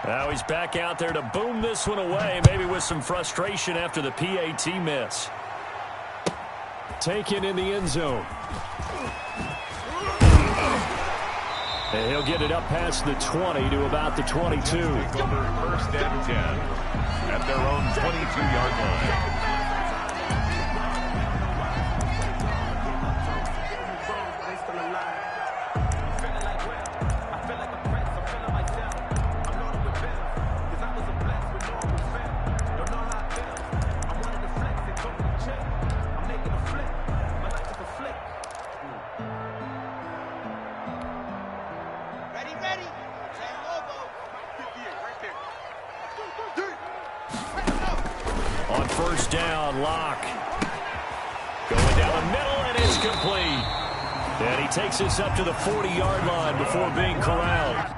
Now he's back out there to boom this one away, maybe with some frustration after the PAT miss. Taken in the end zone. And he'll get it up past the 20 to about the 22. Take over 1st and 10 at their own 22-yard line. On 1st down, Locke. Going down the middle, and it's complete. And he takes this up to the 40-yard line before being corralled.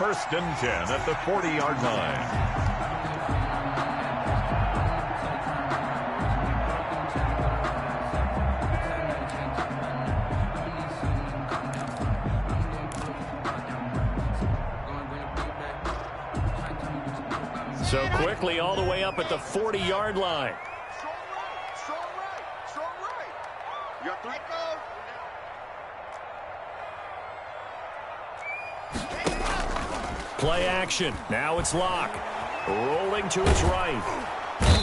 First and 10 at the 40-yard line. So quickly all the way up at the 40-yard line. Strong right. You got 3. Play action. Now it's Locke. Rolling to his right.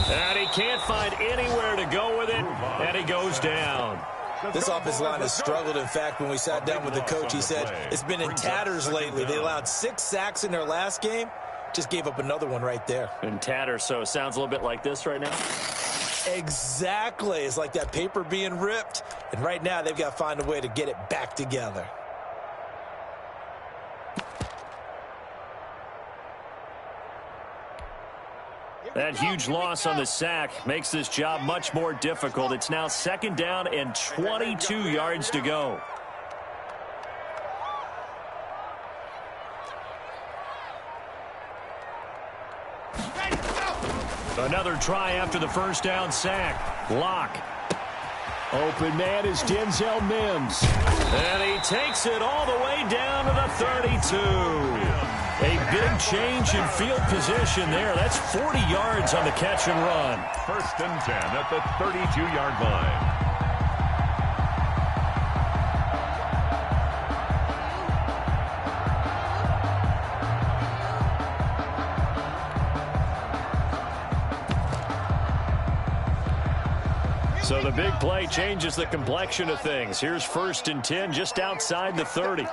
And he can't find anywhere to go with it. And he goes down. This offensive line has struggled. In fact, when we sat down with the coach, he said it's been in tatters lately. They allowed 6 sacks in their last game. Just gave up another one right there. In tatters, so it sounds a little bit like this right now. Exactly. It's like that paper being ripped. And right now, they've got to find a way to get it back together. That huge loss on the sack makes this job much more difficult. It's now 2nd down and 22 yards to go. Another try after the first down sack. Locke. Open man is Denzel Mims. And he takes it all the way down to the 32. A big change in field position there. That's 40 yards on the catch and run. First and 10 at the 32-yard line. So the big play changes the complexion of things. Here's 1st and 10 just outside the 30.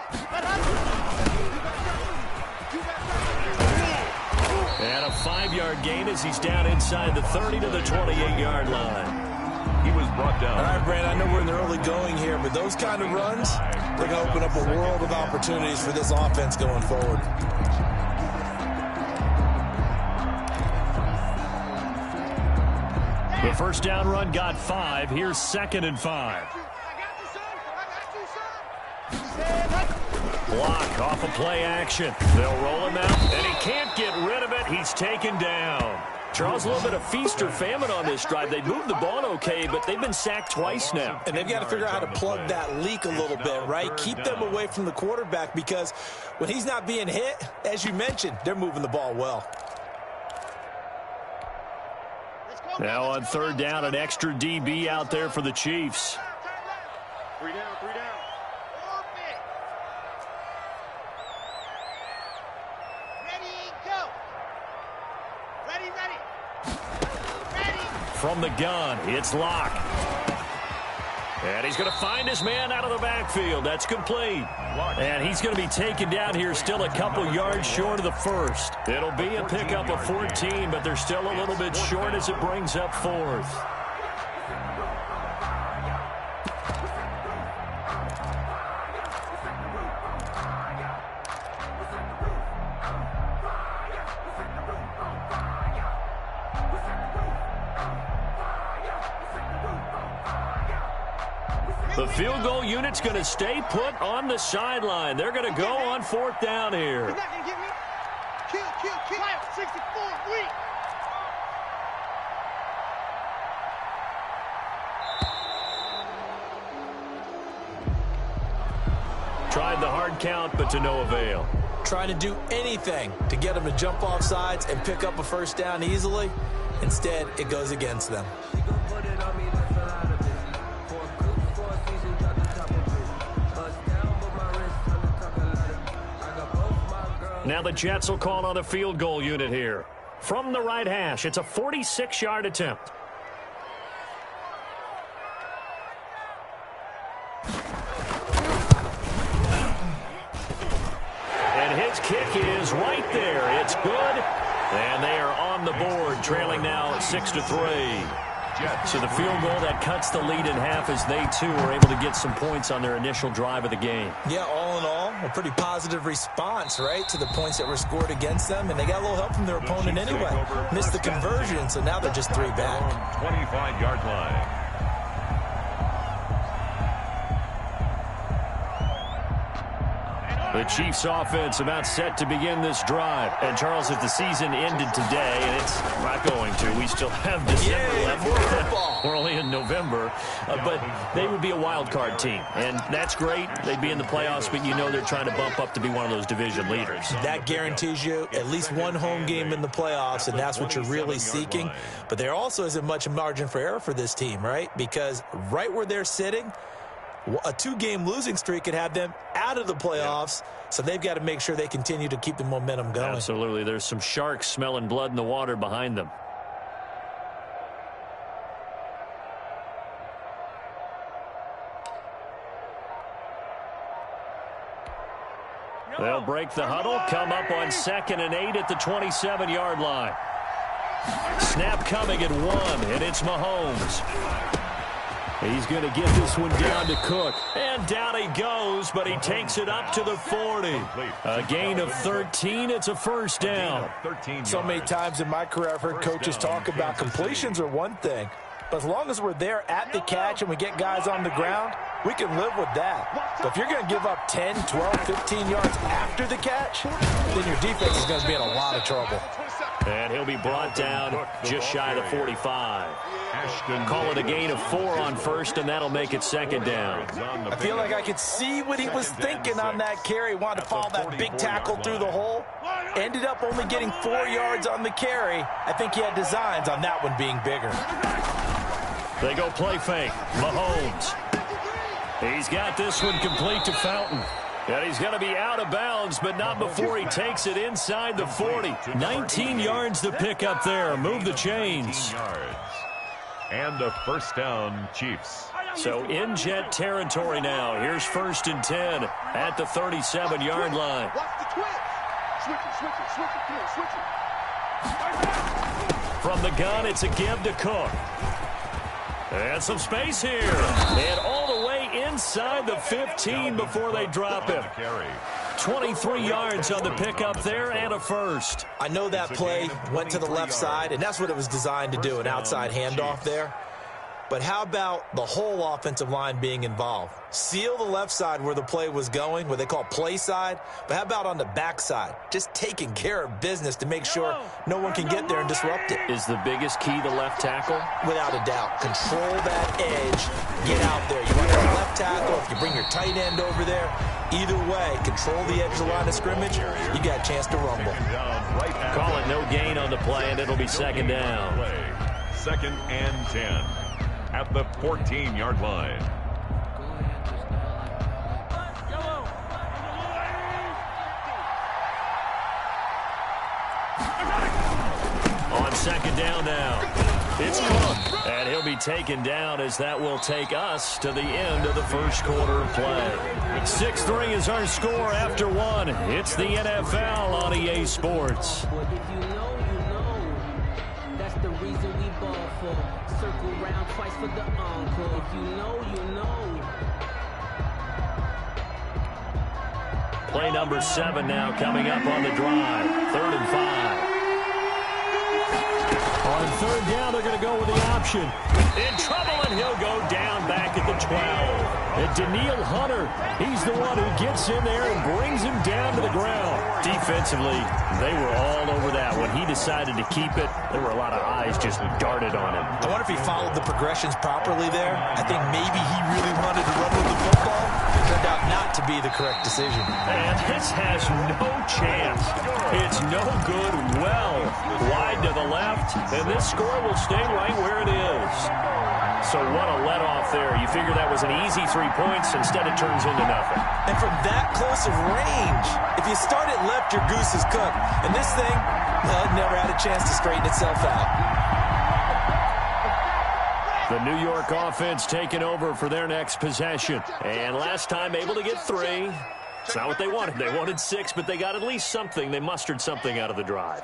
And a 5-yard gain as he's down inside the 30 to the 28-yard line. He was brought down. All right, Brandon, I know we're in the early going here, but those kind of runs, they're going to open up a world of opportunities for this offense going forward. The first down run got 5. Here's 2nd and 5. Block off of play action. They'll roll him out, and he can't get rid of it. He's taken down. Charles, a little bit of feast or famine on this drive. They moved the ball okay, but they've been sacked twice now. And they've got to figure out how to plug that leak a little bit, right? Keep them away from the quarterback because when he's not being hit, as you mentioned, they're moving the ball well. Now on 3rd down, an extra DB out there for the Chiefs. 3 down. Ready, go. Ready. From the gun, it's Locke. And he's going to find his man out of the backfield. That's complete. And he's going to be taken down here still a couple yards short of the first. It'll be a pickup of 14, but they're still a little bit short as it brings up 4th. The field goal unit's going to stay put on the sideline. They're going to go on 4th down here. You're not going to get me. Kill. 64, weak. Tried the hard count, but to no avail. Trying to do anything to get them to jump off sides and pick up a first down easily. Instead, it goes against them. Now the Jets will call on a field goal unit here. From the right hash, it's a 46-yard attempt. And his kick is right there. It's good. And they are on the board, trailing now 6-3. So the field goal that cuts the lead in half as they, too, are able to get some points on their initial drive of the game. Yeah, all in all, a pretty positive response, right, to the points that were scored against them. And they got a little help from their opponent anyway. Missed the conversion, so now they're just 3 back. 25-yard line. The Chiefs offense about set to begin this drive. And, Charles, if the season ended today, and it's not going to, we still have December left. More football. We're only in November. But they would be a wild card team. And that's great. They'd be in the playoffs, but you know they're trying to bump up to be one of those division leaders. That guarantees you at least one home game in the playoffs, and that's what you're really seeking. But there also isn't much margin for error for this team, right? Because right where they're sitting, a 2-game losing streak could have them out of the playoffs, so they've got to make sure they continue to keep the momentum going. Absolutely. There's some sharks smelling blood in the water behind them. They'll break the huddle, come up on 2nd and 8 at the 27-yard line. Snap coming at 1, and it's Mahomes. He's going to get this one down to Cook. And down he goes, but he takes it up to the 40. A gain of 13. It's a first down. So many times in my career I've heard coaches talk about completions are one thing. But as long as we're there at the catch and we get guys on the ground, we can live with that. But if you're going to give up 10, 12, 15 yards after the catch, then your defense is going to be in a lot of trouble. And he'll be brought down just shy of the 45. Call it a gain of 4 on first, and that'll make it second down. I feel like I could see what he was thinking on that carry. Wanted to follow that big tackle through the hole. Ended up only getting 4 yards on the carry. I think he had designs on that one being bigger. They go play fake. Mahomes. He's got this one complete to Fountain. And he's going to be out of bounds, but not before he takes it inside the 40. 19 yards to pick up there. Move the chains. And a first down, Chiefs. So in Jet territory now. Here's 1st and 10 at the 37-yard line. From the gun, it's a give to Cook. And some space here. And all the way inside the 15 before they drop him. 23 yards on the pickup there and a first. I know that play went to the left side, and that's what it was designed to do, an outside handoff there. But how about the whole offensive line being involved? Seal the left side where the play was going, what they call play side. But how about on the back side? Just taking care of business to make sure no one can get there and disrupt it. Is the biggest key the left tackle? Without a doubt. Control that edge. Get out there. You want your left tackle. If you bring your tight end over there, either way, control the edge of the line of scrimmage. You got a chance to rumble. Call it no gain on the play, and it'll be second down. 2nd and 10. At the 14-yard line. On 2nd down now, it's Cook. And he'll be taken down as that will take us to the end of the first quarter of play. 6-3 is our score after 1. It's the NFL on EA Sports. If you know, you know. That's the reason we ball for. Circle round twice for the encore. If you know, you know. Play number 7 now coming up on the drive. 3rd and 5. On 3rd down, they're going to go with the option. In trouble, and he'll go down back at the 12. And Daniil Hunter, he's the one who gets in there and brings him down to the ground. Defensively, they were all over that. When he decided to keep it, there were a lot of eyes just darted on him. I wonder if he followed the progressions properly there. I think maybe he really wanted to run with the football. It turned out not to be the correct decision. And this has no chance. It's no good. Well, wide to the left, and this score will stay right where it is. So what a let-off there. You figure that was an easy 3 points. Instead, it turns into nothing. And from that close of range, if you start it left, your goose is cooked. And this thing, well, it never had a chance to straighten itself out. The New York offense taking over for their next possession. And last time able to get 3. It's not what they wanted. They wanted 6, but they got at least something. They mustered something out of the drive.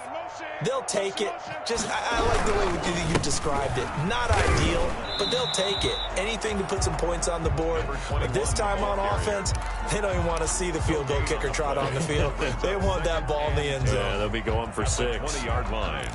They'll take it. Just, I like the way you described it. Not ideal, but they'll take it. Anything to put some points on the board. But this time on offense, they don't even want to see the field goal kicker trot on the field. They want that ball in the end zone. Yeah, they'll be going for 6. 20-yard line.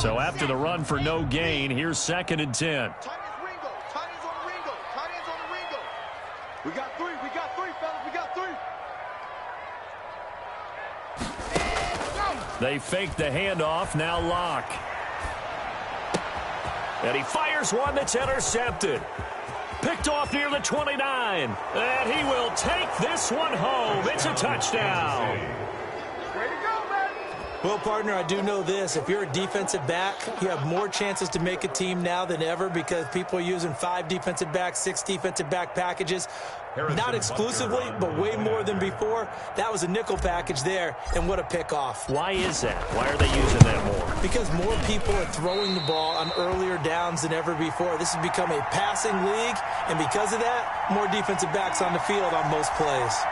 So after the run for no gain, here's 2nd and 10. Tight ends Ringo. Tight ends on the Ringo. Tight ends on the Ringo. We got three. We got three, fellas. We got three. They fake the handoff. Now Locke. And he fires one that's intercepted. Picked off near the 29. And he will take this one home. It's a touchdown. Well, partner, I do know this. If you're a defensive back, you have more chances to make a team now than ever because people are using 5 defensive backs, 6 defensive back packages. Not exclusively, but way more than before. That was a nickel package there, and what a pickoff. Why is that? Why are they using that more? Because more people are throwing the ball on earlier downs than ever before. This has become a passing league, and because of that, more defensive backs on the field on most plays.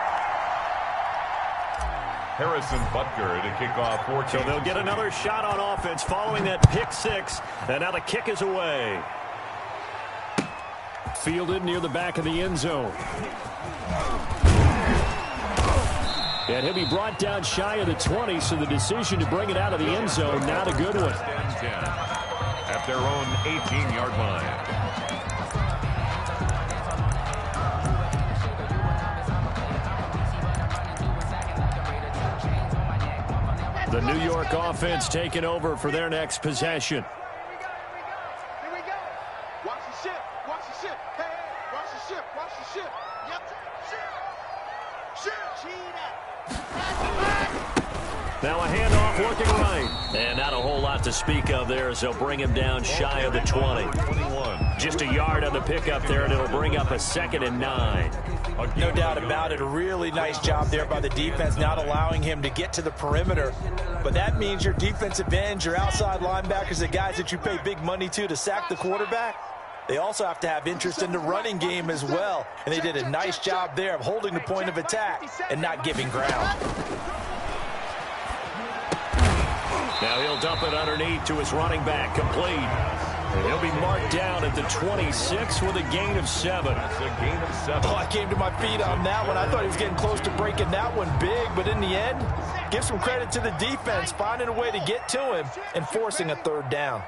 Harrison Butker to kick off 14. So they'll get another shot on offense following that pick 6. And now the kick is away. Fielded near the back of the end zone. And he'll be brought down shy of the 20, so the decision to bring it out of the end zone, not a good one. At their own 18-yard line. The New York offense taking over for their next possession. Here we go. Watch the ship. Watch the ship. Hey, hey. Watch the ship. Watch the ship. Yep. Ship. Now a handoff working right. And not a whole lot to speak of there as they'll bring him down shy of the 20. Just a yard on the pickup there, and it'll bring up a 2nd and 9. No doubt about it. A really nice job there by the defense, not allowing him to get to the perimeter. But that means your defensive ends, your outside linebackers, the guys that you pay big money to sack the quarterback, they also have to have interest in the running game as well. And they did a nice job there of holding the point of attack and not giving ground. Now he'll dump it underneath to his running back, complete. And he'll be marked down at the 26 with a gain of 7. That's a gain of 7. Oh, I came to my feet on that one. I thought he was getting close to breaking that one big, but in the end, give some credit to the defense, finding a way to get to him and forcing a 3rd down.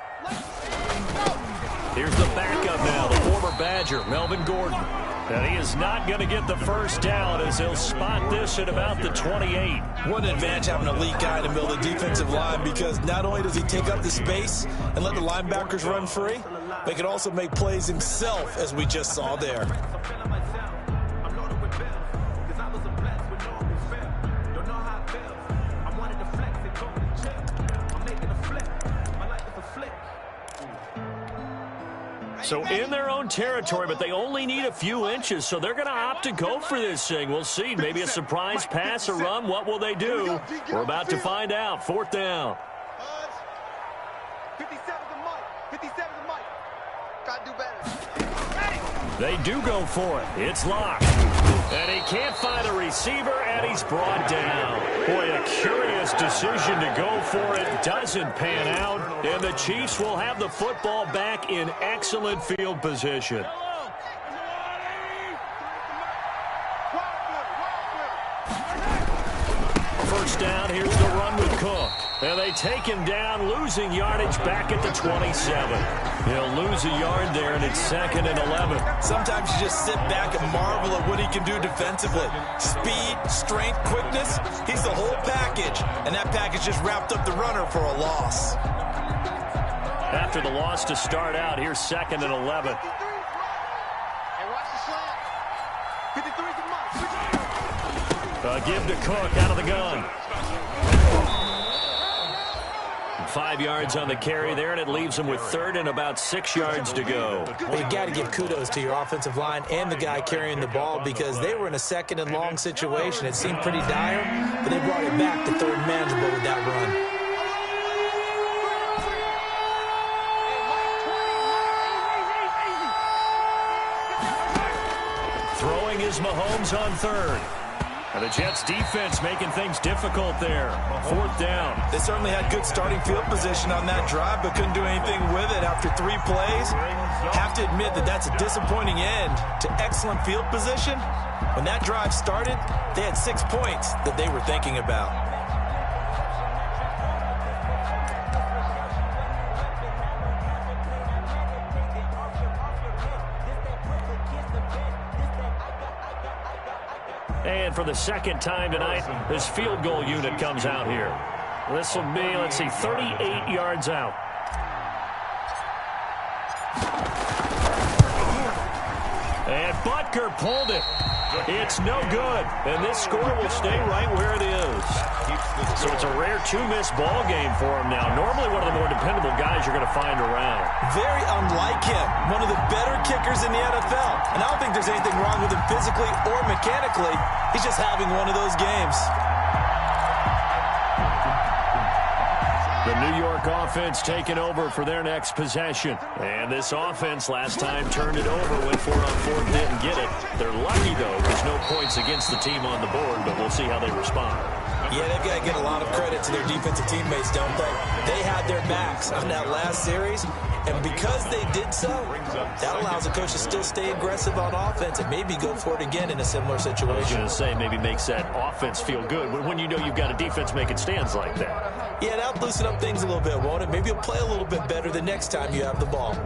Here's the backup now, the former Badger, Melvin Gordon. And he is not going to get the first down as he'll spot this at about the 28. What an advantage having an elite guy in the middle of the defensive line, because not only does he take up the space and let the linebackers run free, but he can also make plays himself, as we just saw there. So in their own territory, but they only need a few inches, so they're going to opt to go for this thing. We'll see. Maybe a surprise pass or run. What will they do? We're about to find out. 4th down. 57 to Mike. 57 to Mike. Gotta do better. They do go for it. It's Locke. And he can't find a receiver, and he's brought down. Boy, a curious decision to go for it. Doesn't pan out. And the Chiefs will have the football back in excellent field position. First down, here's the run with Cook. And they take him down, losing yardage back at the 27. He'll lose a yard there, and it's 2nd and 11. Sometimes you just sit back and marvel at what he can do defensively. Speed, strength, quickness, he's the whole package. And that package just wrapped up the runner for a loss. After the loss to start out, here's 2nd and 11. Give to Cook out of the gun. 5 yards on the carry there, and it leaves him with 3rd and about 6 yards to go. Well, you got to give kudos to your offensive line and the guy carrying the ball, because they were in a 2nd and long situation. It seemed pretty dire, but they brought it back to 3rd manageable with that run. Throwing is Mahomes on 3rd. And the Jets defense making things difficult there. 4th down. They certainly had good starting field position on that drive, but couldn't do anything with it after 3 plays. Have to admit that that's a disappointing end to excellent field position. When that drive started, they had 6 points that they were thinking about. And for the second time tonight, this field goal unit comes out here. This will be, let's see, 38 yards out. And Butker pulled it. It's no good. And this score will stay right where it is. So it's a rare two-miss ball game for him now. Normally one of the more dependable guys you're going to find around. Very unlike him. One of the better kickers in the NFL. And I don't think there's anything wrong with him physically or mechanically. He's just having one of those games. The New York offense taking over for their next possession. And this offense last time turned it over, went for it on fourth, didn't get it. They're lucky, though, there's no points against the team on the board, but we'll see how they respond. Yeah, they've got to get a lot of credit to their defensive teammates, don't they? They had their backs on that last series, and because they did so, that allows the coach to still stay aggressive on offense and maybe go for it again in a similar situation. I was going to say, maybe makes that offense feel good when you know you've got a defense making stands like that. Yeah, that'll loosen up things a little bit, won't it? Maybe you'll play a little bit better the next time you have the ball.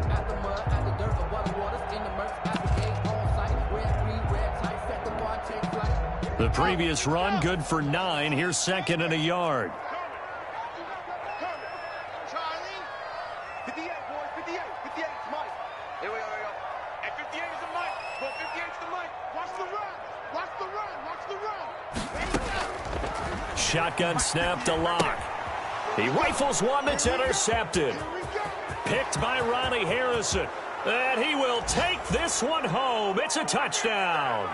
The previous run, good for 9. Here's second and a yard. Charlie. 58, boys. 58. 58 is Mike. Here we go. At 58 is the Mike. Go 58 is the Mike. Watch the run. Watch the run. Watch the run. Ready, go. Shotgun snap to Locke. He rifles one that's intercepted. Picked by Ronnie Harrison. And he will take this one home. It's a touchdown.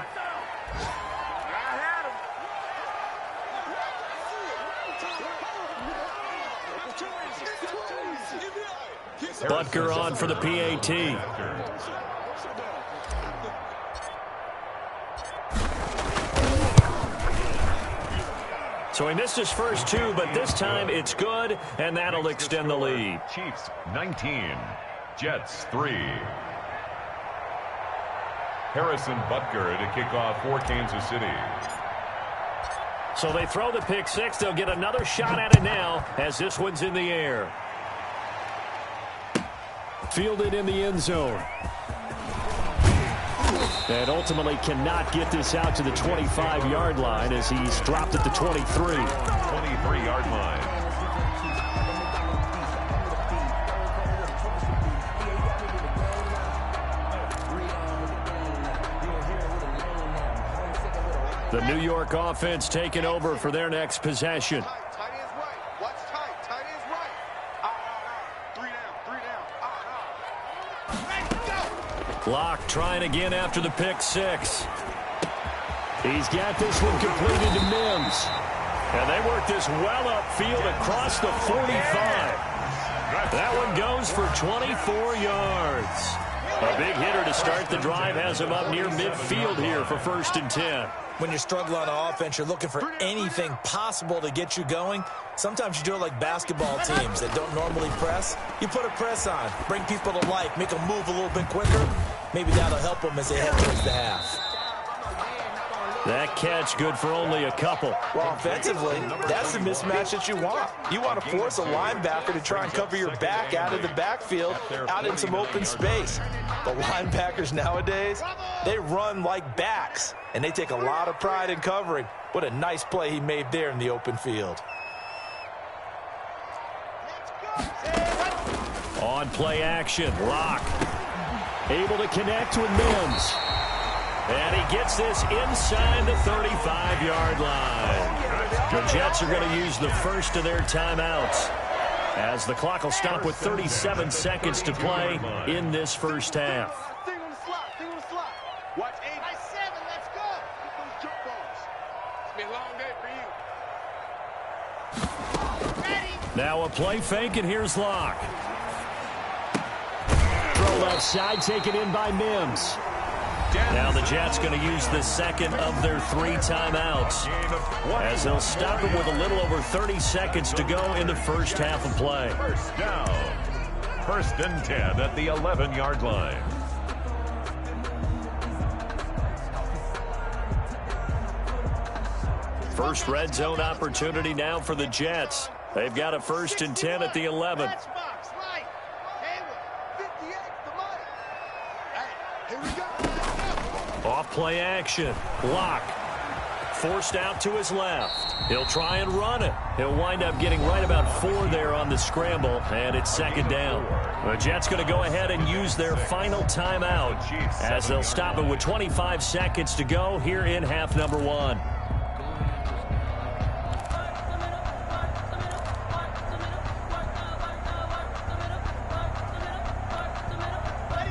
Butker on for the PAT. So he missed his first two, but this time it's good, and that'll extend the lead. Chiefs 19, Jets 3. Harrison Butker to kick off for Kansas City. So they throw the pick six. They'll get another shot at it now as this one's in the air. Fielded in the end zone. And ultimately cannot get this out to the 25-yard line as he's dropped at the 23. 23-yard line. The New York offense taking over for their next possession. Tight end's right. Watch tight. Tight end's right. Three down. Let's go. Locke trying again after the pick six. He's got this one completed to Mims. And they work this well upfield across the 45. That one goes for 24 yards. A big hitter to start the drive has him up near midfield here for 1st and 10. When you're struggling on offense, you're looking for anything possible to get you going. Sometimes you do it like basketball teams that don't normally press. You put a press on, bring people to life, make them move a little bit quicker. Maybe that'll help them as they head towards the half. That catch good for only a couple. Well, offensively, that's the mismatch that you want. You want to force a linebacker to try and cover your back out of the backfield, out in some open space. The linebackers nowadays, they run like backs, and they take a lot of pride in covering. What a nice play he made there in the open field. On play action, Locke able to connect with Mims. And he gets this inside the 35-yard line. The Jets are going to use the first of their timeouts as the clock will stop with 37 seconds to play in this first half. Thing on the slot. Thing on the slot. Watch 8. By 7. Let's go. Get those jump balls. It's been a long day for you. Ready. Now a play fake, and here's Locke. Throw left side, taken in by Mims. Now the Jets going to use the second of their 3 timeouts as they'll stop him with a little over 30 seconds to go in the first half of play. First down. 1st and 10 at the 11-yard line. First red zone opportunity now for the Jets. They've got a 1st and 10 at the 11. Off play action. Locke. forced out to his left. He'll try and run it. He'll wind up getting right about 4 there on the scramble, and it's second down. The Jets going to go ahead and use their final timeout as they'll stop it with 25 seconds to go here in half number 1.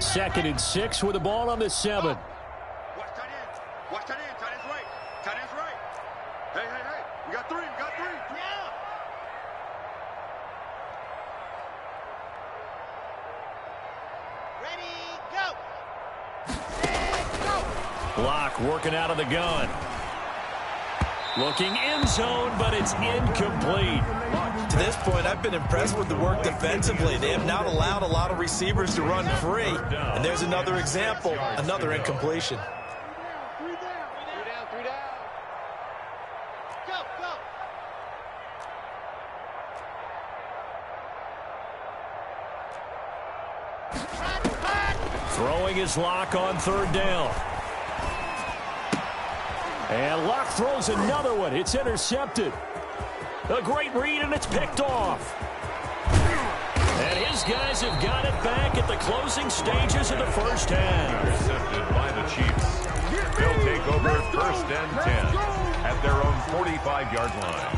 Second and 6 with the ball on the 7. Watch tight end. Watch tight end. Tight end's right. Tight end's right. Hey, hey, hey. We got 3. We got 3. Yeah. Ready, go. Block working out of the gun. Looking end zone, but it's incomplete. To this point, I've been impressed with the work defensively. They have not allowed a lot of receivers to run free. And there's another example, another incompletion. 3 down. 3 down. Go, go. Throwing his lock on 3rd down. And Locke throws another one. It's intercepted. A great read, and it's picked off. And his guys have got it back at the closing stages of the first half. Intercepted by the Chiefs. They'll take over 1st and 10 at their own 45-yard line.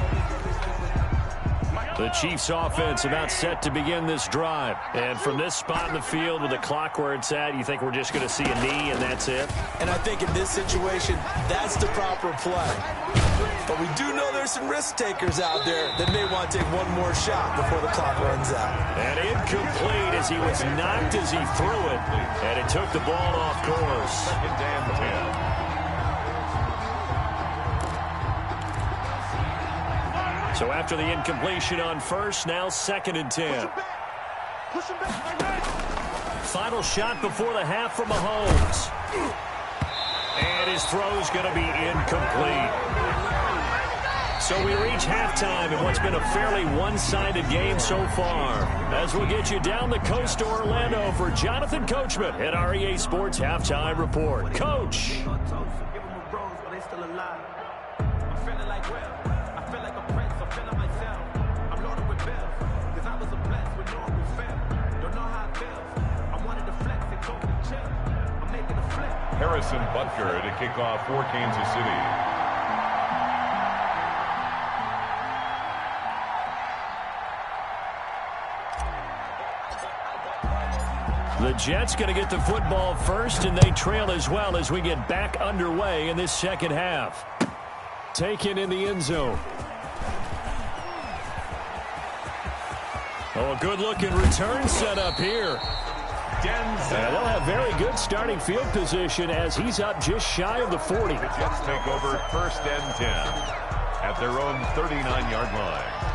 The Chiefs offense about set to begin this drive. And from this spot in the field with the clock where it's at, you think we're just going to see a knee and that's it? And I think in this situation, that's the proper play. But we do know there's some risk takers out there that may want to take one more shot before the clock runs out. And incomplete as he was knocked as he threw it. And it took the ball off course. 2nd and 10. So after the incompletion on 1st, now 2nd and 10. Push him back. Final shot before the half from Mahomes. And his throw's going to be incomplete. So we reach halftime in what's been a fairly one-sided game so far. As we'll get you down the coast to Orlando for Jonathan Coachman at our EA Sports Halftime Report. Coach. Harrison Butker to kick off for Kansas City. The Jets going to get the football first, and they trail as well as we get back underway in this second half. Taken in the end zone. Oh, a good-looking return set up here. And they'll have very good starting field position as he's up just shy of the 40. The Jets take over 1st and 10 at their own 39-yard line.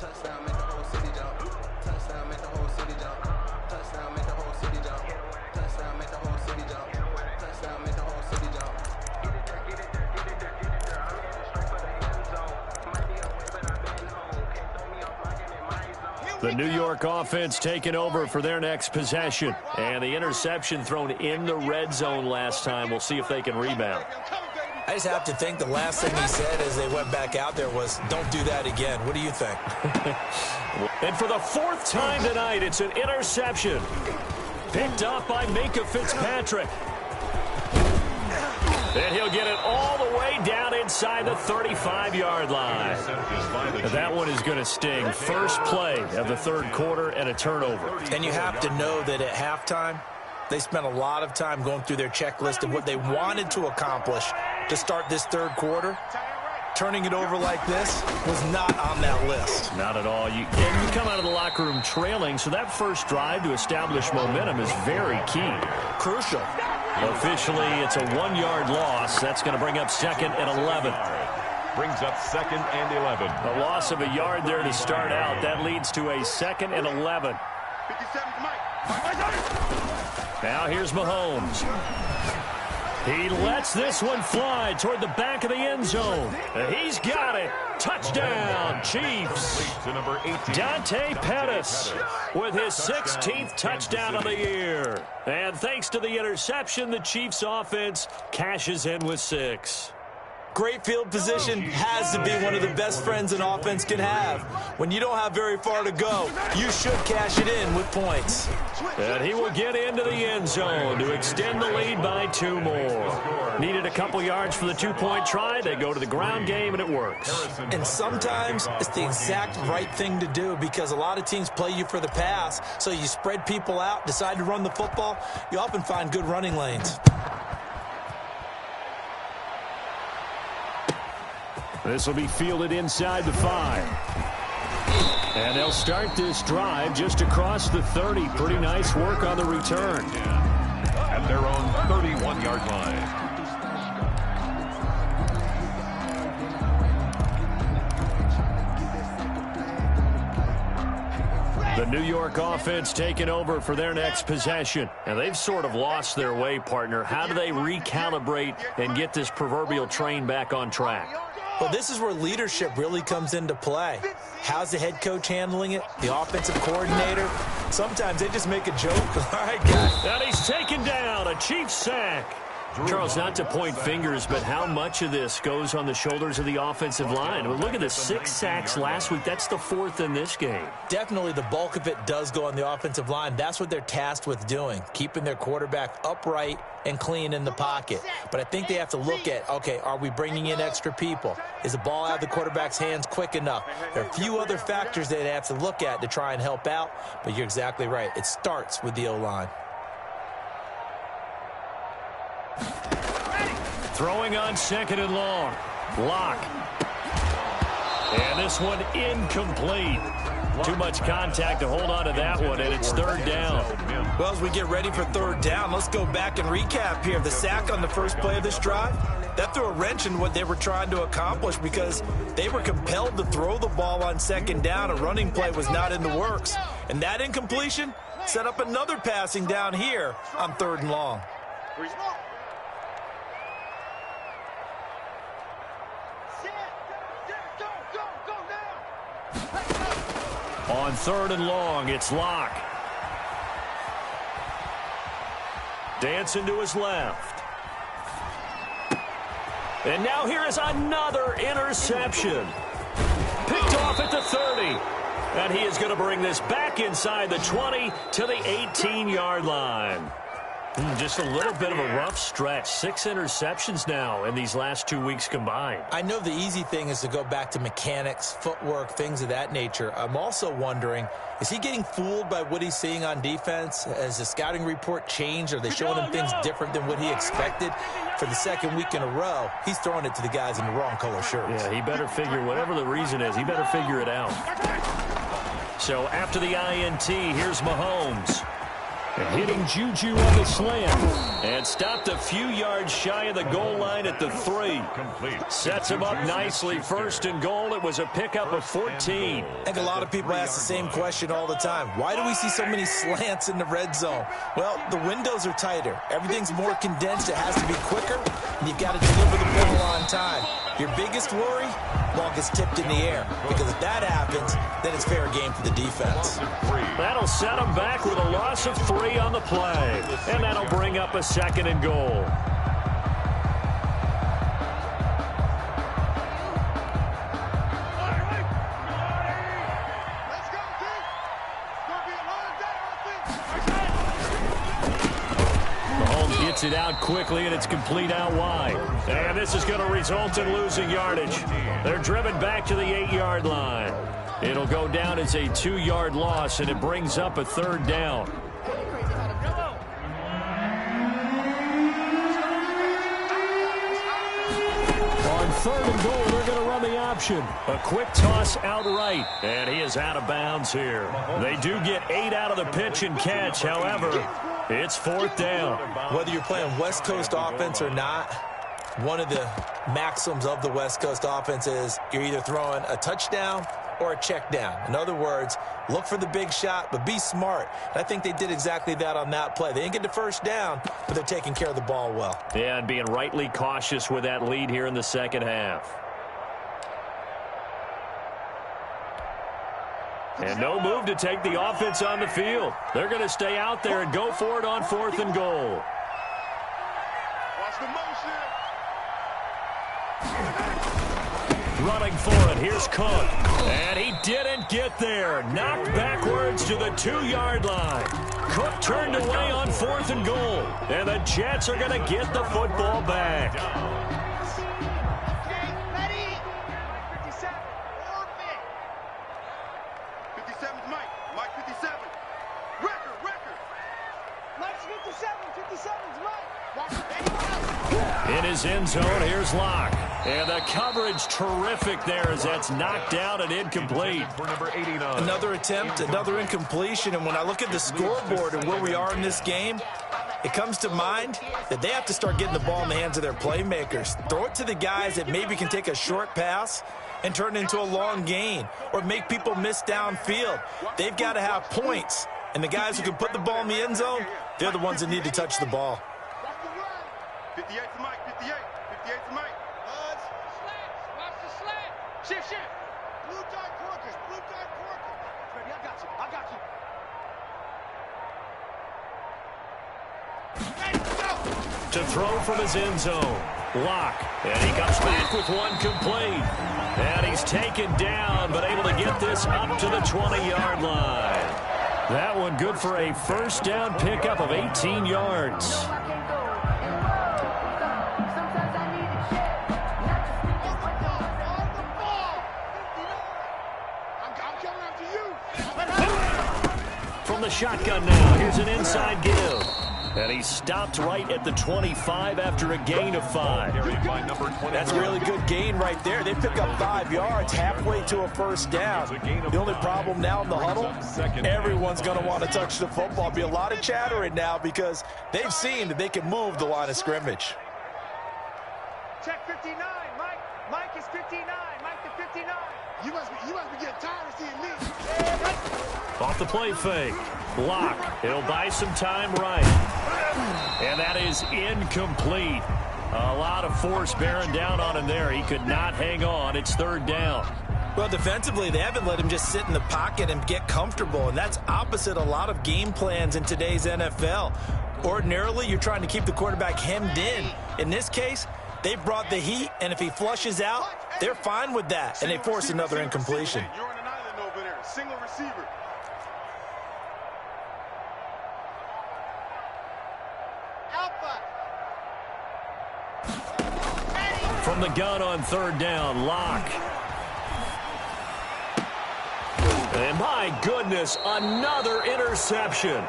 Touchdown, make the whole city jump. Touchdown, make the whole city jump. Touchdown, make the whole city jump. Touchdown, make the whole city jump. Touchdown, make the whole city jump. Get it there, get it there, get it there, get it there. I'm headed straight for the end zone. Might be away, but I've been home. Can't throw me off like I'm in my zone. The New York offense taking over for their next possession. And the interception thrown in the red zone last time. We'll see if they can rebound. I just have to think the last thing he said as they went back out there was, don't do that again. What do you think? And for the fourth time tonight, it's an interception. Picked up by Minka Fitzpatrick. And he'll get it all the way down inside the 35-yard line. That one is going to sting. First play of the third quarter and a turnover. And you have to know that at halftime, they spent a lot of time going through their checklist of what they wanted to accomplish to start this third quarter. Turning it over like this was not on that list. Not at all. You come out of the locker room trailing, so that first drive to establish momentum is very key. Crucial. Officially, it's a 1-yard loss. That's going to bring up second and 11. Brings up second and 11. A loss of a yard there to start out. That leads to a second and 11. 57's Mike. Now here's Mahomes. He lets this one fly toward the back of the end zone. He's got it. Touchdown, Chiefs. To number 18. Dante Pettis with his 16th touchdown of the year. And thanks to the interception, the Chiefs offense cashes in with 6. Great field position has to be one of the best friends an offense can have. When you don't have very far to go, you should cash it in with points. And he will get into the end zone to extend the lead by 2 more. Needed a couple yards for the 2-point try. They go to the ground game, and it works. And sometimes it's the exact right thing to do because a lot of teams play you for the pass, so you spread people out, decide to run the football. You often find good running lanes. This will be fielded inside the 5. And they'll start this drive just across the 30. Pretty nice work on the return. At their own 31-yard line. The New York offense taking over for their next possession. And they've sort of lost their way, partner. How do they recalibrate and get this proverbial train back on track? Well, this is where leadership really comes into play. How's the head coach handling it? The offensive coordinator? Sometimes they just make a joke. All right, guys. And he's taken down. A Chiefs sack. Charles, not to point fingers, but how much of this goes on the shoulders of the offensive line? Well, look at the 6 sacks last week. That's the 4th in this game. Definitely the bulk of it does go on the offensive line. That's what they're tasked with doing, keeping their quarterback upright and clean in the pocket. But I think they have to look at, okay, are we bringing in extra people? Is the ball out of the quarterback's hands quick enough? There are a few other factors they have to look at to try and help out, but you're exactly right. It starts with the O-line. Throwing on second and long. Lock. And this one incomplete. Too much contact to hold on to that one, and it's third down. Well, as we get ready for third down, let's go back and recap here. The sack on the first play of this drive, that threw a wrench in what they were trying to accomplish because they were compelled to throw the ball on second down. A running play was not in the works. And that incompletion set up another passing down here on third and long. On third and long, it's Lock. Dancing to his left. And now here is another interception. Picked off at the 30. And he is going to bring this back inside the 20 to the 18-yard line. Just a little bit of a rough stretch. 6 interceptions now in these last 2 weeks combined. I know the easy thing is to go back to mechanics, footwork, things of that nature. I'm also wondering, is he getting fooled by what he's seeing on defense? Has the scouting report changed? Are they showing him things different than what he expected? For the second week in a row, he's throwing it to the guys in the wrong color shirts. Yeah, he better figure, whatever the reason is, he better figure it out. So after the INT, here's Mahomes. Hitting Juju on the slant. And stopped a few yards shy of the goal line at the 3. Sets him up nicely. First and goal. It was a pickup of 14. I think a lot of people ask the same question all the time. Why do we see so many slants in the red zone? Well, the windows are tighter. Everything's more condensed. It has to be quicker. And you've got to deliver the ball on time. Your biggest worry? Ball gets tipped in the air. Because if that happens, then it's fair game for the defense. That'll set them back with a loss of 3 on the play. And that'll bring up a second and goal. Mahomes gets it out quickly, and it's complete out wide. And this is going to result in losing yardage. They're driven back to the 8-yard line. It'll go down as a 2-yard loss, and it brings up a third down. On third and goal, they're going to run the option. A quick toss outright, and he is out of bounds here. They do get 8 out of the pitch and catch. However, it's fourth down. Whether you're playing West Coast offense or not, one of the maxims of the West Coast offense is you're either throwing a touchdown or a check down. In other words, look for the big shot, but be smart. And I think they did exactly that on that play. They didn't get the first down, but they're taking care of the ball well. Yeah, and being rightly cautious with that lead here in the second half. And no move to take the offense on the field. They're going to stay out there and go for it on fourth and goal. Watch the motion. Running for it, here's Cook. And he didn't get there. Knocked backwards to the 2-yard line. Cook turned away on fourth and goal. And the Jets are going to get the football back. Ready? 57. 57's Mike. Mike 57. Record. Mike's 57. 57's Mike. Watch it. In his end zone, here's Locke. And the coverage terrific there as that's knocked down and incomplete. Another attempt, another incompletion. And when I look at the scoreboard and where we are in this game, it comes to mind that they have to start getting the ball in the hands of their playmakers. Throw it to the guys that maybe can take a short pass and turn it into a long gain or make people miss downfield. They've got to have points. And the guys who can put the ball in the end zone, they're the ones that need to touch the ball. 58 to Mike. 58 to Mike. Watch the slant. Shift. Blue dot Corkers. Baby, I got you. To throw from his end zone. Locke. And he comes back with one complete. And he's taken down, but able to get this up to the 20-yard line. That one good for a first down pickup of 18 yards. From the shotgun now, here's an inside give. And he stopped right at the 25 after a gain of 5. That's a really good gain right there. They pick up 5 yards halfway to a first down. The only problem now in the huddle, everyone's going to want to touch the football. Be a lot of chattering now because they've seen that they can move the line of scrimmage. Check 59, Mike. Mike is 59. Mike to 59. You must be getting tired of seeing me. Off the play fake. Block. He'll buy some time right. And that is incomplete. A lot of force bearing down on him there. He could not hang on. It's third down. Well, defensively, they haven't let him just sit in the pocket and get comfortable, and that's opposite a lot of game plans in today's NFL. Ordinarily, you're trying to keep the quarterback hemmed in. In this case, they brought the heat, and if he flushes out, they're fine with that, and they force another incompletion. You're on an island over there. Single receiver. From the gun on third down, Locke. And my goodness, another interception.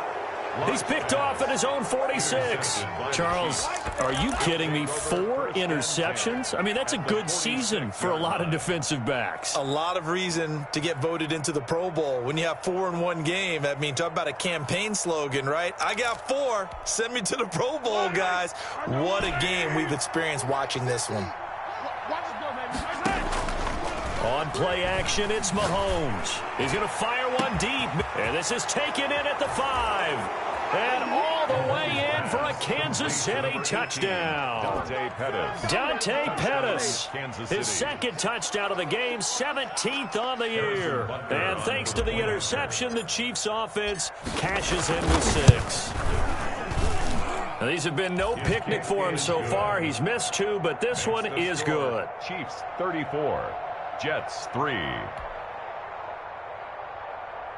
He's picked off at his own 46. Charles, are you kidding me? 4 interceptions? I mean, that's a good season for a lot of defensive backs. A lot of reason to get voted into the Pro Bowl. When you have 4 in one game, I mean, talk about a campaign slogan, right? I got 4. Send me to the Pro Bowl, guys. What a game we've experienced watching this one. On play action, it's Mahomes. He's going to fire one deep. And this is taken in at the 5. And all the way in for a Kansas City touchdown. Dante Pettis. His second touchdown of the game, 17th on the year. And thanks to the interception, the Chiefs offense cashes in with 6. Now, these have been no picnic for him so far. He's missed 2, but this one is good. Chiefs 34, Jets 3.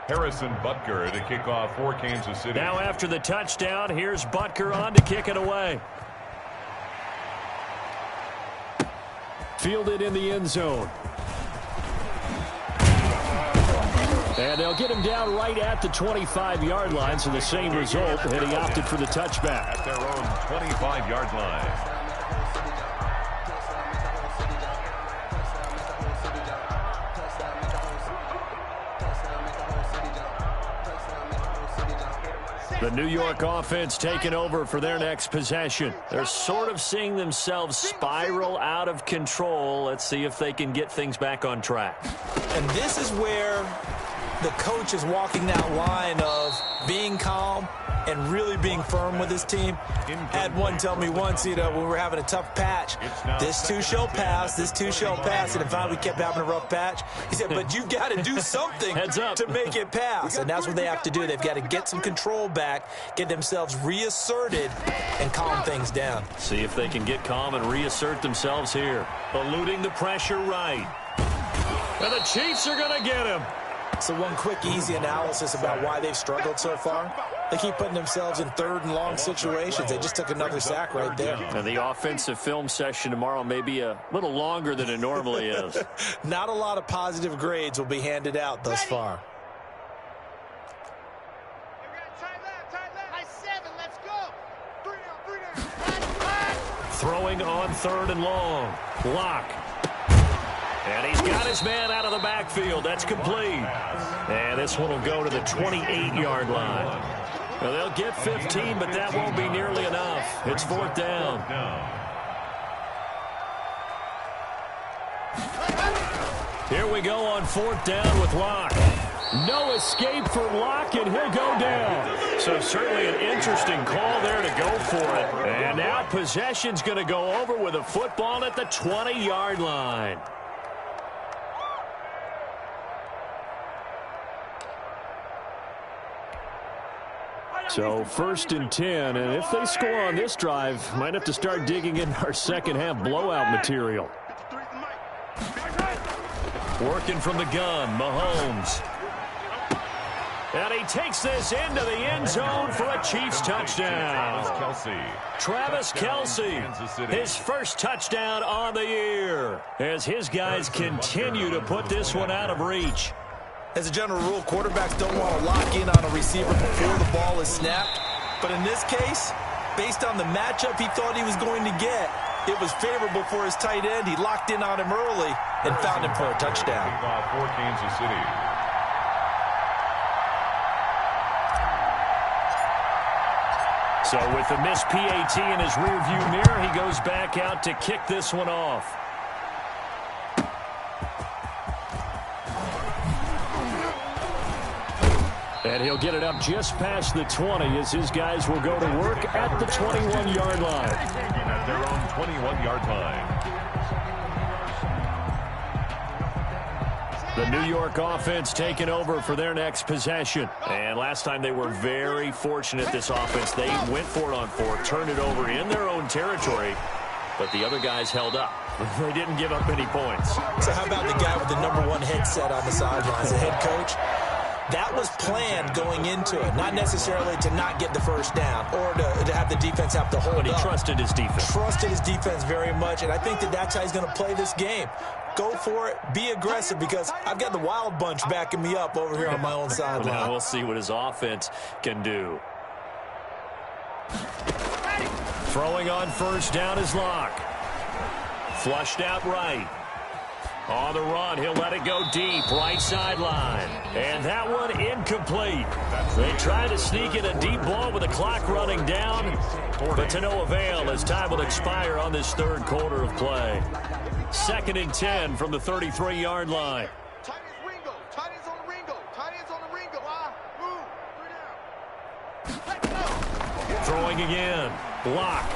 Harrison Butker to kick off for Kansas City. Now after the touchdown, here's Butker on to kick it away. Fielded in the end zone. And they'll get him down right at the 25-yard line, so the same result, and he opted for the touchback. At their own 25-yard line. The New York offense taking over for their next possession. They're sort of seeing themselves spiral out of control. Let's see if they can get things back on track. And this is where the coach is walking that line of being calm and really being firm with his team. Had one tell me once, when we were having a tough patch, this too shall pass, this too shall pass. And if we kept having a rough patch, he said, but you've got to do something to make it pass. And that's what they have to do. They've got to get some control back, get themselves reasserted, and calm things down. See if they can get calm and reassert themselves here. Eluding the pressure right. And the Chiefs are going to get him. So one quick, easy analysis about why they've struggled so far. They keep putting themselves in 3rd and long situations. They just took another sack right there. And the offensive film session tomorrow may be a little longer than it normally is. Not a lot of positive grades will be handed out thus far. Throwing on 3rd and long. Block. And he's got his man out of the backfield. That's complete. And this one will go to the 28-yard line. Well, they'll get 15, but that won't be nearly enough. It's 4th down. Here we go on 4th down with Locke. No escape for Locke, and he'll go down. So certainly an interesting call there to go for it. And now possession's going to go over with a football at the 20-yard line. So 1st and 10, and if they score on this drive, might have to start digging in our second half blowout material. Working from the gun, Mahomes. And he takes this into the end zone for a Chiefs touchdown. Travis Kelce, his first touchdown on the year, as his guys continue to put this one out of reach. As a general rule, quarterbacks don't want to lock in on a receiver before the ball is snapped. But in this case, based on the matchup he thought he was going to get, it was favorable for his tight end. He locked in on him early and found him for a touchdown. For Kansas City. So with the missed PAT in his rearview mirror, he goes back out to kick this one off. And he'll get it up just past the 20 as his guys will go to work at the 21-yard line. At their own 21-yard line. The New York offense taking over for their next possession. And last time they were very fortunate, this offense. They went for it on 4, turned it over in their own territory, but the other guys held up. They didn't give up any points. So how about the guy with the #1 headset on the sidelines, the head coach? That was planned going into it, not necessarily to not get the first down or to have the defense have to hold up. But he trusted his defense. Trusted his defense very much, and I think that's how he's going to play this game. Go for it, be aggressive, because I've got the wild bunch backing me up over here on my own sideline. Now we'll see what his offense can do. Throwing on first down is Locke. Flushed out right. On the run, he'll let it go deep, right sideline. And that one incomplete. They tried to sneak in a deep ball with the clock running down, but to no avail as time will expire on this third quarter of play. 2nd and 10 from the 33-yard line. Tight ends Ringo. Tight ends on the Ringo. Tight ends on the Ringo. Move. 3 down. Throwing again. Block.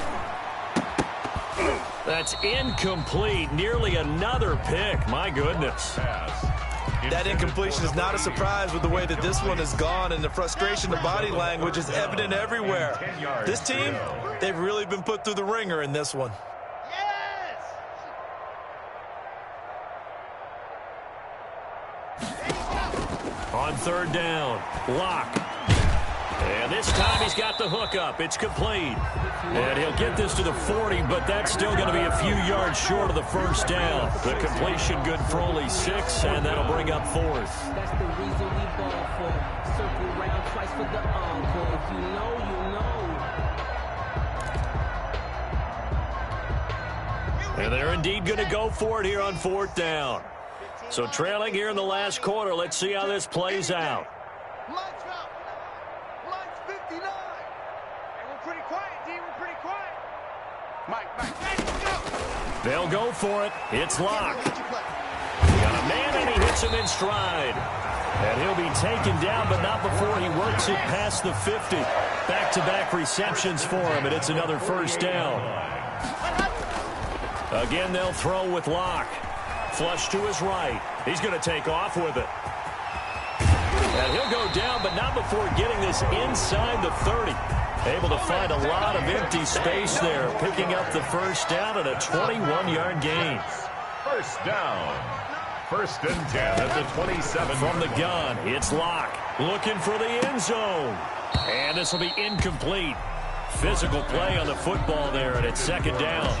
That's incomplete. Nearly another pick. My goodness. That incompletion is not a surprise with the way that this one has gone, and the frustration, the body language is evident everywhere. This team, they've really been put through the ringer in this one. On 3rd down, Locke. And this time he's got the hook up. It's complete. And he'll get this to the 40, but that's still going to be a few yards short of the first down. The completion good for only 6, and that'll bring up 4th. That's the reason we ball for. Circle round twice for the encore. If you know, you know. And they're indeed going to go for it here on 4th down. So trailing here in the last quarter, let's see how this plays out. Lights out. Lights 59. Hey, we're pretty quiet, D. We're pretty quiet. Mike, let's go. They'll go for it. It's Locke. Got a man, and he hits him in stride. And he'll be taken down, but not before he works it past the 50. Back-to-back receptions for him, and it's another first down. Again, they'll throw with Locke. Flush to his right. He's going to take off with it. And he'll go down, but not before getting this inside the 30. Able to find a lot of empty space there, picking up the first down and a 21-yard gain. First down. 1st and 10 at the 27. From the gun, it's Locke. Looking for the end zone. And this will be incomplete. Physical play on the football there, and it's 2nd down.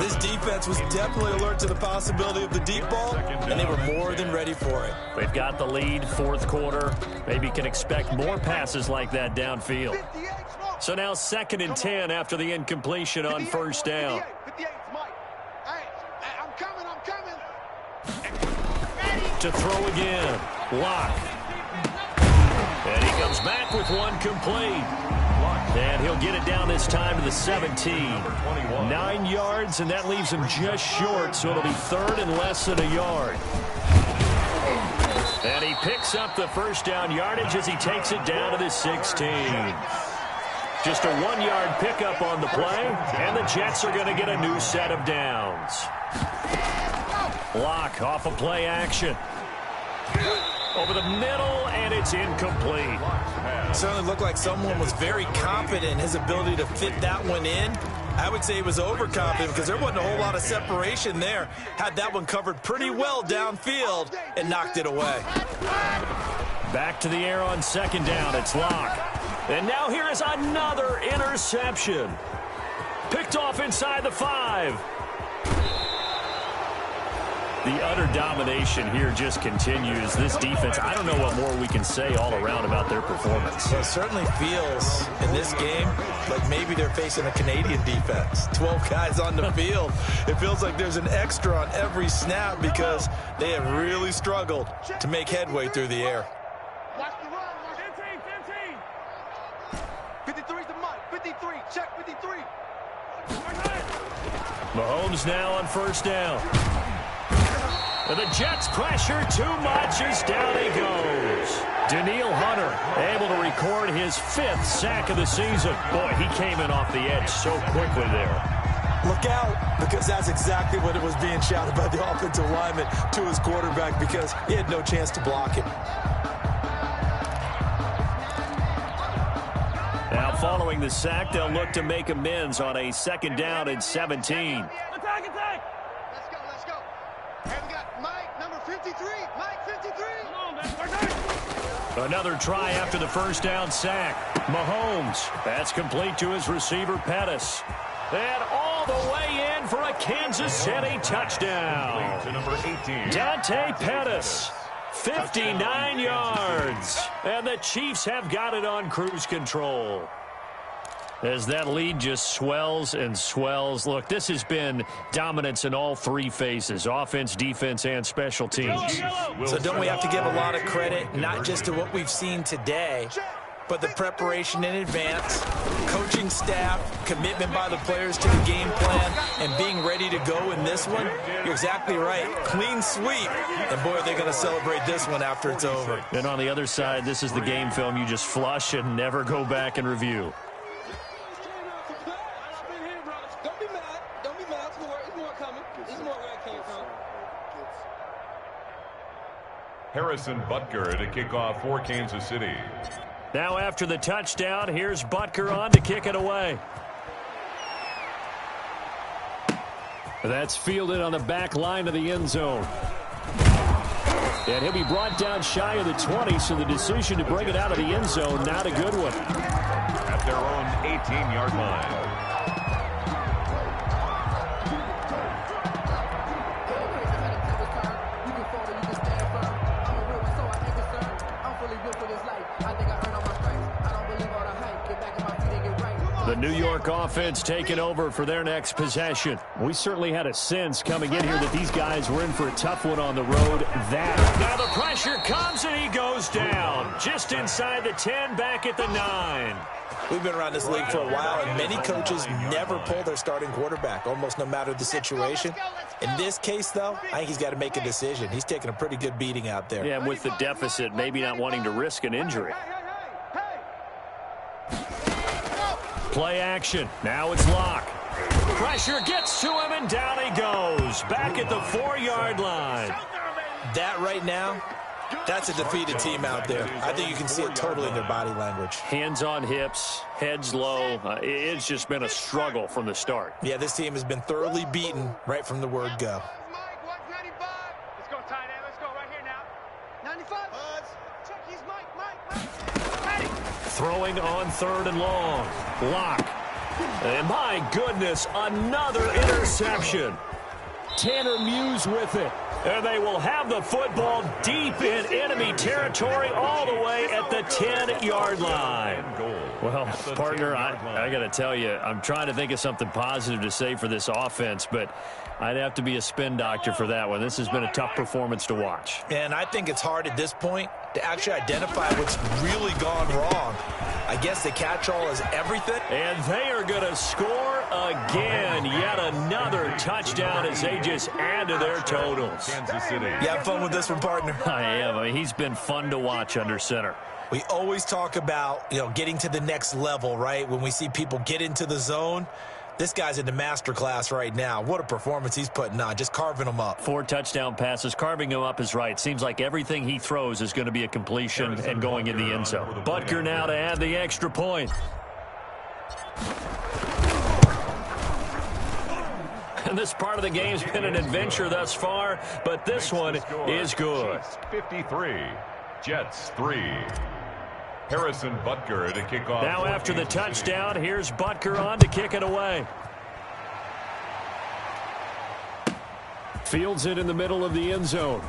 This defense was definitely alert to the possibility of the deep ball, and they were more than ready for it. They've got the lead, 4th quarter. Maybe can expect more passes like that downfield. So now 2nd and 10 after the incompletion on first down. 58, Mike. Hey, I'm coming. To throw again, Locke. And he comes back with one complete. And he'll get it down this time to the 17. 9 yards, and that leaves him just short, so it'll be 3rd and less than a yard. And he picks up the first down yardage as he takes it down to the 16. Just a 1-yard pickup on the play, and the Jets are going to get a new set of downs. Locke off of play action. Over the middle, and it's incomplete. Certainly looked like someone was very confident in his ability to fit that one in. I would say he was overconfident because there wasn't a whole lot of separation there. Had that one covered pretty well downfield and knocked it away. Back to the air on 2nd down. It's Locke. And now here is another interception. Picked off inside the 5. The utter domination here just continues. This defense, I don't know what more we can say all around about their performance. Well, it certainly feels in this game like maybe they're facing a Canadian defense. 12 guys on the field. It feels like there's an extra on every snap because they have really struggled to make headway through the air. Watch the run. 15. 53's the Mike. 53. Check 53. Mahomes now on first down. And the Jets pressure too much as down he goes. Daniil Hunter able to record his 5th sack of the season. Boy, he came in off the edge so quickly there. Look out, because that's exactly what it was being shouted by the offensive lineman to his quarterback because he had no chance to block him. Now following the sack, they'll look to make amends on a 2nd down and 17. Attack. Let's go. Hey, we got Mike, number 53. Mike, 53. Another try after the first down sack. Mahomes. That's complete to his receiver, Pettis. And all the way in for a Kansas City touchdown. To number 18. Dante Pettis. 59 yards. And the Chiefs have got it on cruise control. as that lead just swells and swells. Look, this has been dominance in all three phases, offense, defense, and special teams. So don't we have to give a lot of credit, not just to what we've seen today, but the preparation in advance, coaching staff, commitment by the players to the game plan, and being ready to go in this one? You're exactly right. Clean sweep. And, boy, are they going to celebrate this one after it's over. And on the other side, this is the game film you just flush and never go back and review. Don't be mad. Don't be mad. It's more coming. It's more where it came from. Harrison Butker to kick off for Kansas City. Now after the touchdown, here's Butker on to kick it away. That's fielded on the back line of the end zone. And he'll be brought down shy of the 20, so the decision to bring it out of the end zone, not a good one. At their own 18-yard line. The New York offense taking over for their next possession. We certainly had a sense coming in here that these guys were in for a tough one on the road. Now the pressure comes and he goes down. Just inside the 10, back at the 9. We've been around this league for a while, and many coaches never pull their starting quarterback, almost no matter the situation. In this case, though, I think he's got to make a decision. He's taking a pretty good beating out there. Yeah, with the deficit, maybe not wanting to risk an injury. Play action. Now it's Locke. Pressure gets to him, and down he goes. Back at the 4-yard line. That right now, that's a defeated team out there. I think you can see it totally in their body language. Hands on hips, heads low. It's just been a struggle from the start. Yeah, this team has been thoroughly beaten right from the word go. Mike, watch 95. Let's go, tight end. Let's go right here now. 95. Check, he's Mike. Ready. Throwing on 3rd and long. Locke. And my goodness, another interception. Tanner Muse with it. And they will have the football deep in enemy territory all the way at the 10-yard line. Well, partner, I got to tell you, I'm trying to think of something positive to say for this offense, but I'd have to be a spin doctor for that one. This has been a tough performance to watch. And I think it's hard at this point to actually identify what's really gone wrong. I guess the catch-all is everything. And they are going to score again. Yet another touchdown as they just add to their totals. Kansas City. You have fun with this one, partner? I am. I mean, he's been fun to watch under center. We always talk about, getting to the next level, right? When we see people get into the zone, this guy's in the master class right now. What a performance he's putting on, just carving them up. 4 touchdown passes. Carving him up is right. Seems like everything he throws is going to be a completion and going in the end zone. Butker now to add the extra point. And this part of the game's been an adventure thus far, but this one is good. 53, Jets 3. Harrison Butker to kick off. Now after the touchdown, here's Butker on to kick it away. Fields it in the middle of the end zone.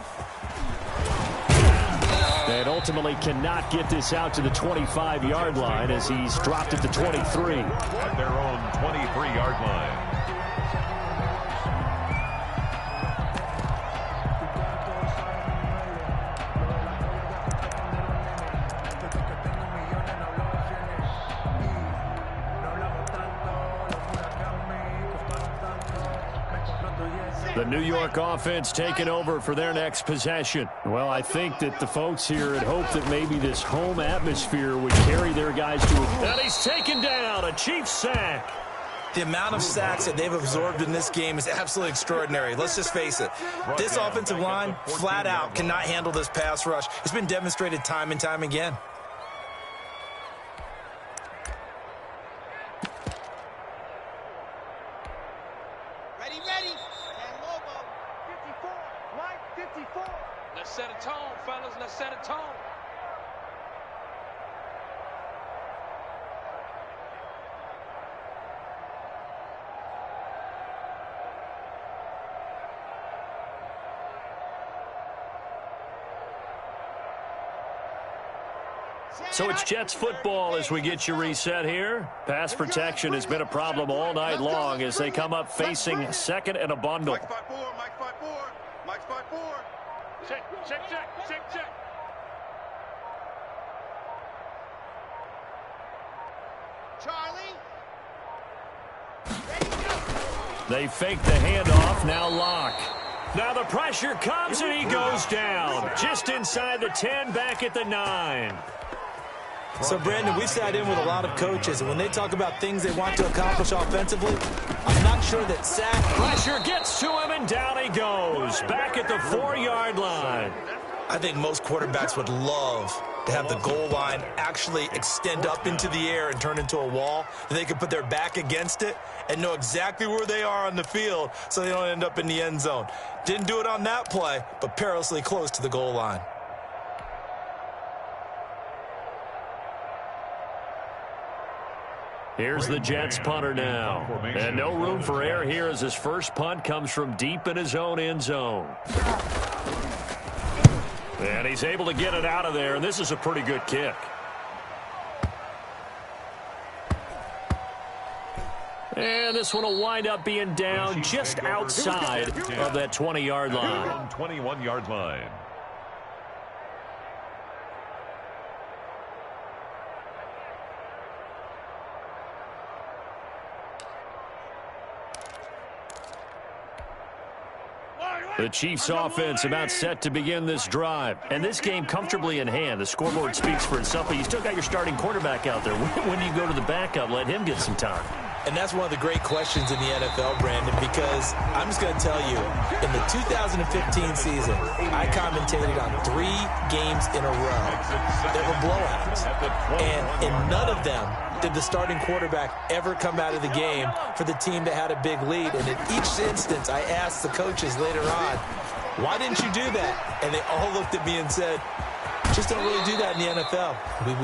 And ultimately cannot get this out to the 25-yard line as he's dropped at the 23. At their own 23-yard line. The New York offense taking over for their next possession. Well, I think that the folks here had hoped that maybe this home atmosphere would carry their guys to it. And he's taken down, a Chiefs sack. The amount of sacks that they've absorbed in this game is absolutely extraordinary. Let's just face it. This offensive line, flat out, cannot handle this pass rush. It's been demonstrated time and time again. Ready. And Lobo. 54. Mike, 54. Let's set a tone, fellas. Let's set a tone. So it's Jets football as we get you reset here. Pass protection has been a problem all night long as they come up facing second and a bundle. Mike 5-4, Mike 5-4, Mike 5-4. Check. Charlie. Ready, go. They fake the handoff, now Locke. Now the pressure comes and he goes down. Just inside the 10, back at the 9. So, Brandon, we've sat in with a lot of coaches, and when they talk about things they want to accomplish offensively, I'm not sure that sack... Pressure gets to him, and down he goes. Back at the 4-yard line. I think most quarterbacks would love to have the goal line actually extend up into the air and turn into a wall. They could put their back against it and know exactly where they are on the field so they don't end up in the end zone. Didn't do it on that play, but perilously close to the goal line. Here's the Jets punter now. And no room for error here as his first punt comes from deep in his own end zone. And he's able to get it out of there, and this is a pretty good kick. And this one will wind up being down just outside of that 20-yard line. 21-yard line. The Chiefs offense about set to begin this drive. And this game comfortably in hand. The scoreboard speaks for itself, but you still got your starting quarterback out there. When do you go to the backup? Let him get some time. And that's one of the great questions in the NFL, Brandon, because I'm just going to tell you, in the 2015 season, I commentated on 3 games in a row that were blowouts. And in none of them did the starting quarterback ever come out of the game for the team that had a big lead. And in each instance, I asked the coaches later on, why didn't you do that? And they all looked at me and said, just don't really do that in the NFL.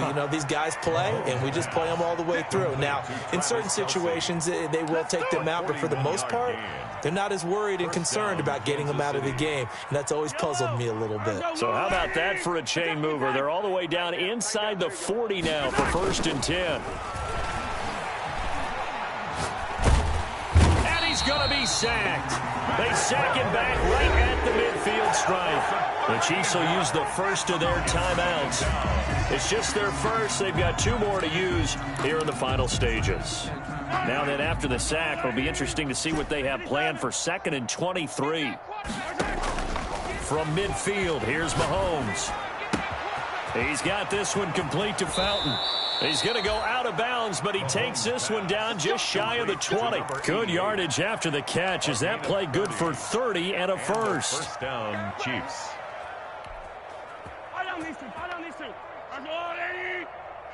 You know, these guys play, and we just play them all the way through. Now, in certain situations, they will take them out, but for the most part, they're not as worried and concerned about getting them out of the game, and that's always puzzled me a little bit. So how about that for a chain mover? They're all the way down inside the 40 now for 1st and 10. And he's going to be sacked. They sack him back right at the midfield stripe. The Chiefs will use the first of their timeouts. It's just their first. They've got 2 more to use here in the final stages. Now then, after the sack, it'll be interesting to see what they have planned for 2nd and 23. From midfield, here's Mahomes. He's got this one complete to Fountain. He's going to go out of bounds, but he takes this one down just shy of the 20. Good yardage after the catch. Is that play good for 30 and a first? First down, Chiefs.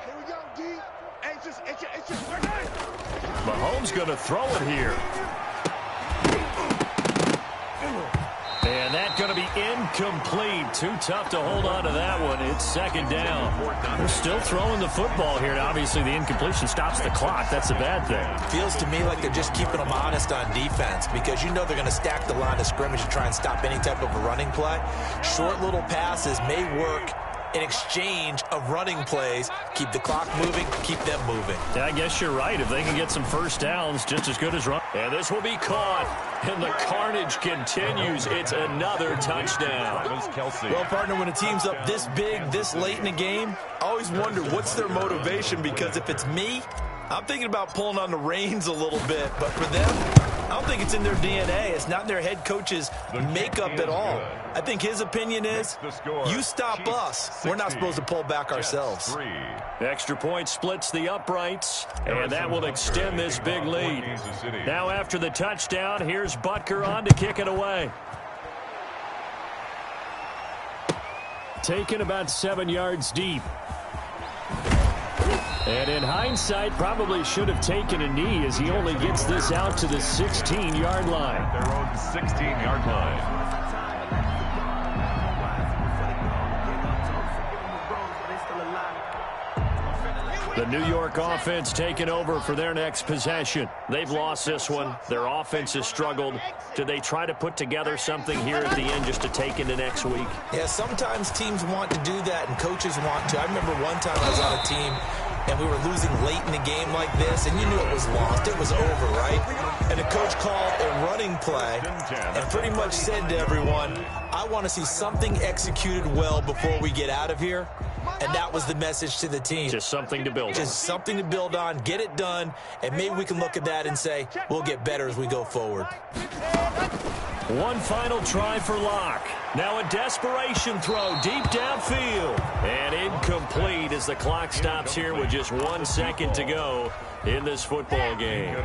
Here we go, D. Mahomes going to throw it here. And that's going to be incomplete. Too tough to hold on to that one. It's 2nd down. They're still throwing the football here. And obviously, the incompletion stops the clock. That's a bad thing. Feels to me like they're just keeping them honest on defense because you know they're going to stack the line of scrimmage and try and stop any type of a running play. Short little passes may work in exchange of running plays. Keep the clock moving, keep them moving. Yeah, I guess you're right. If they can get some first downs, just as good as run. And this will be caught. And the carnage continues. It's another touchdown. Well, partner, when a team's up this big, this late in the game, I always wonder what's their motivation, because if it's me, I'm thinking about pulling on the reins a little bit. But for them, I don't think it's in their DNA. It's not in their head coach's makeup at all. I think his opinion is, you stop us, we're not supposed to pull back ourselves. Extra point splits the uprights, and that will extend this big lead. Now after the touchdown, here's Butker on to kick it away. Taken about 7 yards deep. And in hindsight, probably should have taken a knee as he only gets this out to the 16-yard line. Their own 16-yard line. The New York offense taking over for their next possession. They've lost this one. Their offense has struggled. Do they try to put together something here at the end just to take into next week? Yeah, sometimes teams want to do that and coaches want to. I remember one time I was on a team and we were losing late in the game like this, and you knew it was lost. It was over, right? And the coach called a running play and pretty much said to everyone, I want to see something executed well before we get out of here. And that was the message to the team. Just something to build on. Just something to build on, get it done, and maybe we can look at that and say, we'll get better as we go forward. One final try for Locke. Now a desperation throw deep downfield. And incomplete as the clock stops here with just 1 second to go in this football game.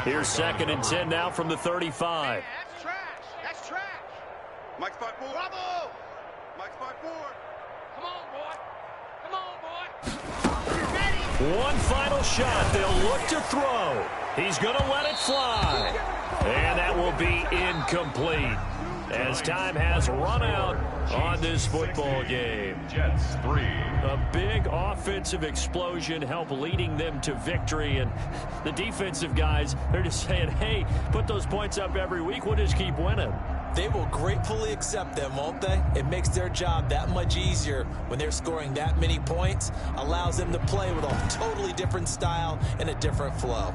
Here's 2nd and 10 now from the 35. That's trash. That's trash. Mike spot 4. Bravo. Mike spot 4. Come on, boy. Come on, boy. Ready. One final shot. They'll look to throw. He's going to let it fly. And that will be incomplete as time has run out on this football game. Jets 3. A big offensive explosion helped leading them to victory. And the defensive guys, they're just saying, hey, put those points up every week. We'll just keep winning. They will gratefully accept them, won't they? It makes their job that much easier when they're scoring that many points. Allows them to play with a totally different style and a different flow.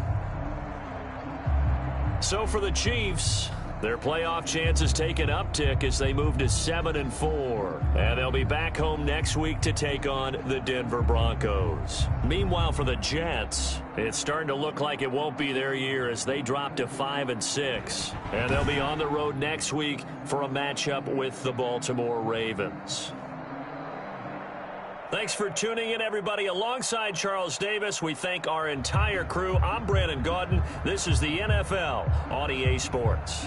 So for the Chiefs, their playoff chances take an uptick as they move to 7-4. And they'll be back home next week to take on the Denver Broncos. Meanwhile, for the Jets, it's starting to look like it won't be their year as they drop to 5-6. And they'll be on the road next week for a matchup with the Baltimore Ravens. Thanks for tuning in, everybody. Alongside Charles Davis, we thank our entire crew. I'm Brandon Gaudin. This is the NFL on EA Sports.